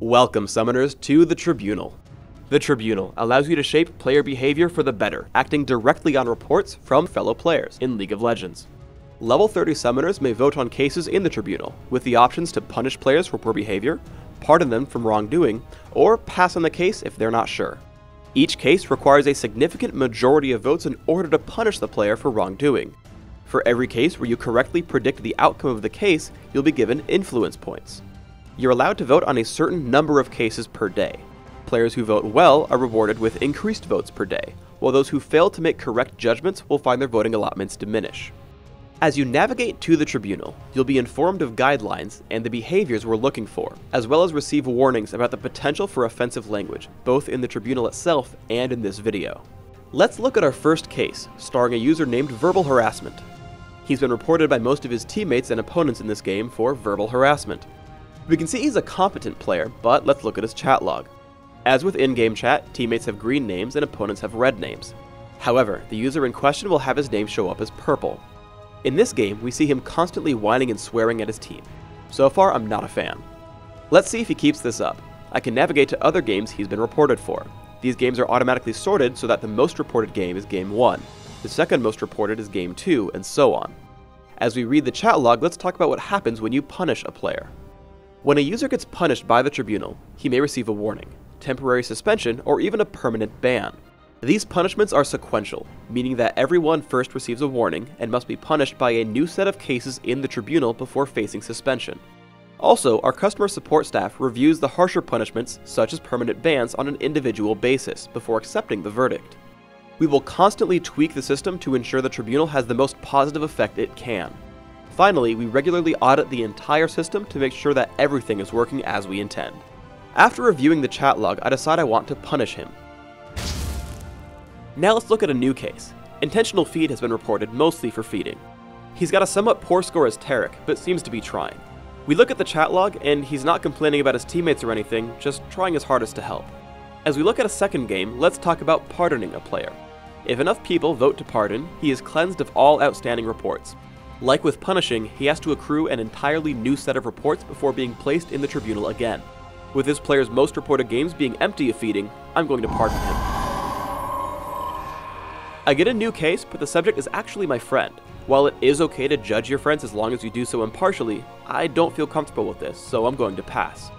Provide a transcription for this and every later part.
Welcome, summoners, to the Tribunal. The Tribunal allows you to shape player behavior for the better, acting directly on reports from fellow players in League of Legends. Level 30 summoners may vote on cases in the Tribunal, with the options to punish players for poor behavior, pardon them from wrongdoing, or pass on the case if they're not sure. Each case requires a significant majority of votes in order to punish the player for wrongdoing. For every case where you correctly predict the outcome of the case, you'll be given influence points. You're allowed to vote on a certain number of cases per day. Players who vote well are rewarded with increased votes per day, while those who fail to make correct judgments will find their voting allotments diminish. As you navigate to the Tribunal, you'll be informed of guidelines and the behaviors we're looking for, as well as receive warnings about the potential for offensive language, both in the Tribunal itself and in this video. Let's look at our first case, starring a user named Verbal Harassment. He's been reported by most of his teammates and opponents in this game for verbal harassment. We can see he's a competent player, but let's look at his chat log. As with in-game chat, teammates have green names and opponents have red names. However, the user in question will have his name show up as purple. In this game, we see him constantly whining and swearing at his team. So far, I'm not a fan. Let's see if he keeps this up. I can navigate to other games he's been reported for. These games are automatically sorted so that the most reported game is Game 1. The second most reported is Game 2, and so on. As we read the chat log, let's talk about what happens when you punish a player. When a user gets punished by the Tribunal, he may receive a warning, temporary suspension, or even a permanent ban. These punishments are sequential, meaning that everyone first receives a warning and must be punished by a new set of cases in the Tribunal before facing suspension. Also, our customer support staff reviews the harsher punishments, such as permanent bans, on an individual basis before accepting the verdict. We will constantly tweak the system to ensure the Tribunal has the most positive effect it can. Finally, we regularly audit the entire system to make sure that everything is working as we intend. After reviewing the chat log, I decide I want to punish him. Now let's look at a new case. Intentional feed has been reported mostly for feeding. He's got a somewhat poor score as Tarek, but seems to be trying. We look at the chat log, and he's not complaining about his teammates or anything, just trying his hardest to help. As we look at a second game, let's talk about pardoning a player. If enough people vote to pardon, he is cleansed of all outstanding reports. Like with punishing, he has to accrue an entirely new set of reports before being placed in the Tribunal again. With this player's most reported games being empty of feeding, I'm going to pardon him. I get a new case, but the subject is actually my friend. While it is okay to judge your friends as long as you do so impartially, I don't feel comfortable with this, so I'm going to pass.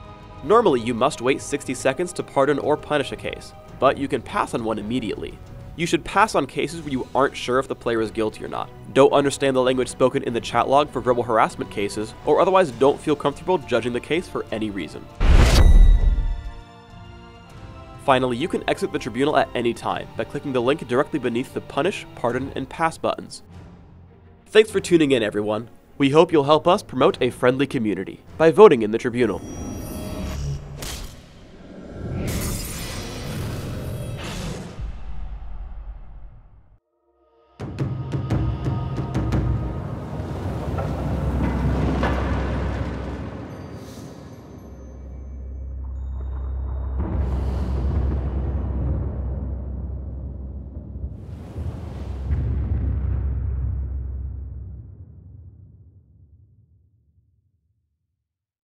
Normally, you must wait 60 seconds to pardon or punish a case, but you can pass on one immediately. You should pass on cases where you aren't sure if the player is guilty or not, don't understand the language spoken in the chat log for verbal harassment cases, or otherwise don't feel comfortable judging the case for any reason. Finally, you can exit the Tribunal at any time by clicking the link directly beneath the Punish, Pardon, and Pass buttons. Thanks for tuning in, everyone. We hope you'll help us promote a friendly community by voting in the Tribunal.